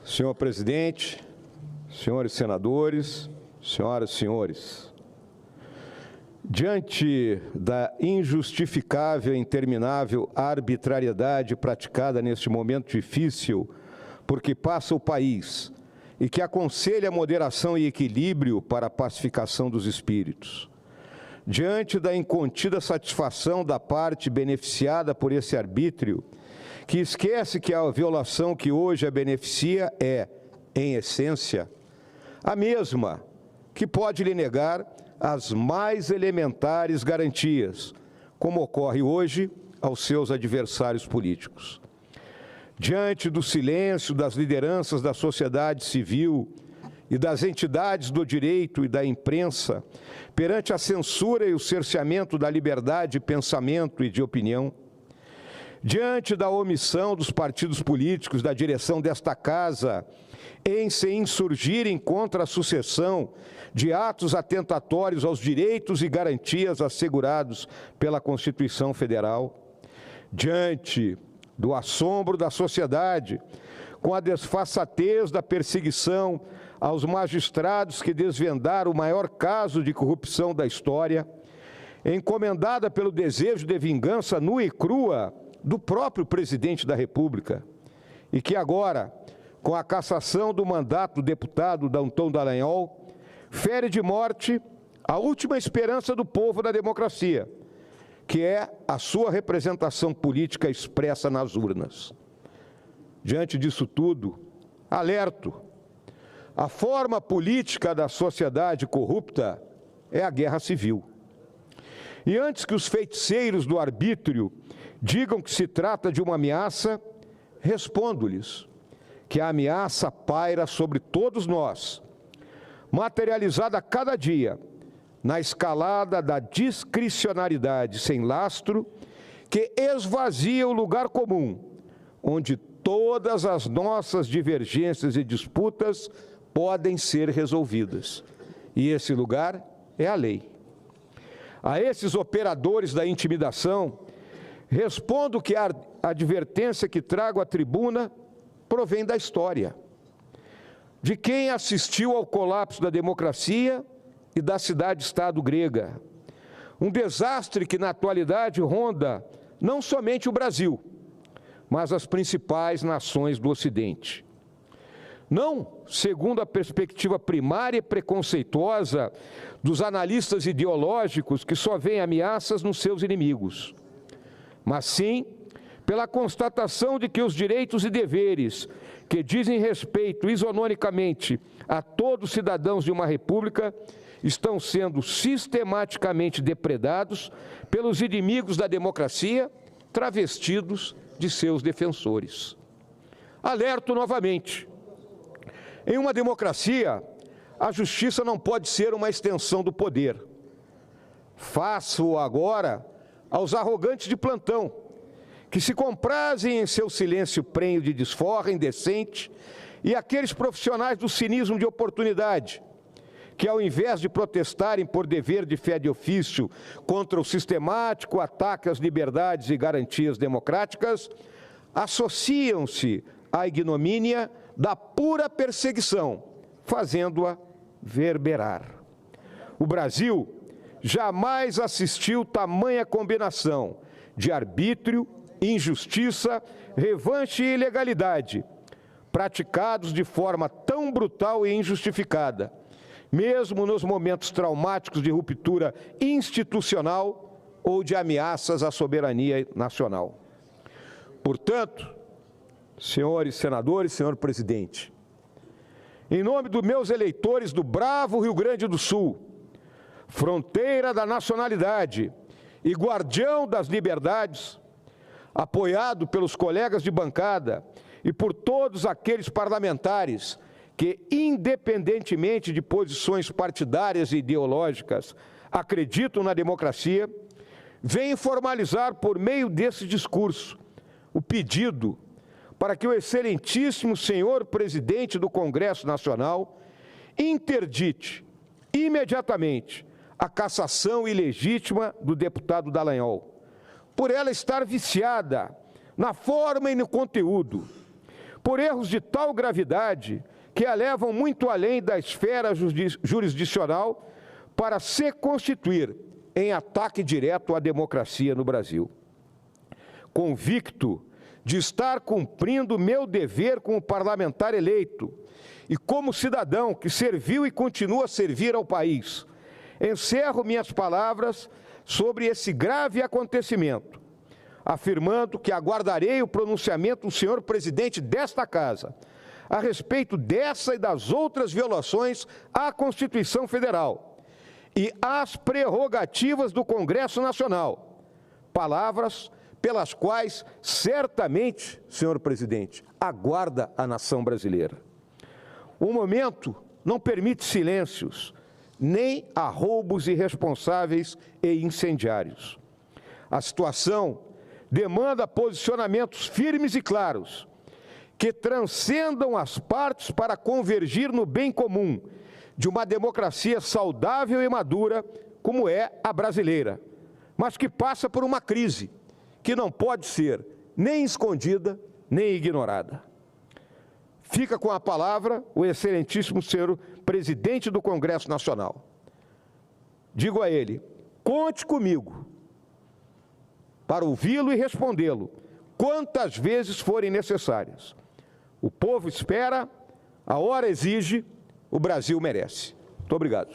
Senhor presidente, senhores senadores, senhoras e senhores, diante da injustificável e interminável arbitrariedade praticada neste momento difícil por que passa o país e que aconselha moderação e equilíbrio para a pacificação dos espíritos, diante da incontida satisfação da parte beneficiada por esse arbítrio, que esquece que a violação que hoje a beneficia é, em essência, a mesma que pode lhe negar as mais elementares garantias, como ocorre hoje aos seus adversários políticos. Diante do silêncio das lideranças da sociedade civil e das entidades do direito e da imprensa, perante a censura e o cerceamento da liberdade de pensamento e de opinião, diante da omissão dos partidos políticos da direção desta Casa em se insurgirem contra a sucessão de atos atentatórios aos direitos e garantias assegurados pela Constituição Federal, diante do assombro da sociedade com a desfaçatez da perseguição aos magistrados que desvendaram o maior caso de corrupção da história, encomendada pelo desejo de vingança nua e crua do próprio presidente da República, e que agora, com a cassação do mandato do deputado Danton Dallagnol, fere de morte a última esperança do povo da democracia, que é a sua representação política expressa nas urnas. Diante disso tudo, alerto: a forma política da sociedade corrupta é a guerra civil. E antes que os feiticeiros do arbítrio digam que se trata de uma ameaça, respondo-lhes que a ameaça paira sobre todos nós, materializada a cada dia na escalada da discricionariedade sem lastro que esvazia o lugar comum, onde todas as nossas divergências e disputas podem ser resolvidas. E esse lugar é a lei. A esses operadores da intimidação, respondo que a advertência que trago à tribuna provém da história, de quem assistiu ao colapso da democracia e da cidade-estado grega. Um desastre que, na atualidade, ronda não somente o Brasil, mas as principais nações do Ocidente. Não segundo a perspectiva primária e preconceituosa dos analistas ideológicos que só veem ameaças nos seus inimigos, mas sim pela constatação de que os direitos e deveres que dizem respeito isonomicamente a todos os cidadãos de uma república estão sendo sistematicamente depredados pelos inimigos da democracia, travestidos de seus defensores. Alerto novamente: em uma democracia, a justiça não pode ser uma extensão do poder. Faço agora aos arrogantes de plantão, que se comprazem em seu silêncio prenho de desforra indecente, e aqueles profissionais do cinismo de oportunidade, que ao invés de protestarem por dever de fé de ofício contra o sistemático ataque às liberdades e garantias democráticas, associam-se à ignomínia da pura perseguição, fazendo-a verberar. O Brasil jamais assistiu tamanha combinação de arbítrio, injustiça, revanche e ilegalidade, praticados de forma tão brutal e injustificada, mesmo nos momentos traumáticos de ruptura institucional ou de ameaças à soberania nacional. Portanto, senhores senadores, senhor presidente, em nome dos meus eleitores do bravo Rio Grande do Sul, fronteira da nacionalidade e guardião das liberdades, apoiado pelos colegas de bancada e por todos aqueles parlamentares que, independentemente de posições partidárias e ideológicas, acreditam na democracia, venho formalizar por meio desse discurso o pedido para que o excelentíssimo senhor presidente do Congresso Nacional interdite imediatamente a cassação ilegítima do deputado Dallagnol, por ela estar viciada na forma e no conteúdo, por erros de tal gravidade que a levam muito além da esfera jurisdicional para se constituir em ataque direto à democracia no Brasil. Convicto de estar cumprindo meu dever como parlamentar eleito e como cidadão que serviu e continua a servir ao país, encerro minhas palavras sobre esse grave acontecimento, afirmando que aguardarei o pronunciamento do senhor presidente desta Casa a respeito dessa e das outras violações à Constituição Federal e às prerrogativas do Congresso Nacional, palavras pelas quais certamente, senhor presidente, aguarda a nação brasileira. O momento não permite silêncios, nem arroubos irresponsáveis e incendiários. A situação demanda posicionamentos firmes e claros, que transcendam as partes para convergir no bem comum de uma democracia saudável e madura, como é a brasileira, mas que passa por uma crise que não pode ser nem escondida, nem ignorada. Fica com a palavra o excelentíssimo senhor presidente do Congresso Nacional. Digo a ele, conte comigo para ouvi-lo e respondê-lo quantas vezes forem necessárias. O povo espera, a hora exige, o Brasil merece. Muito obrigado.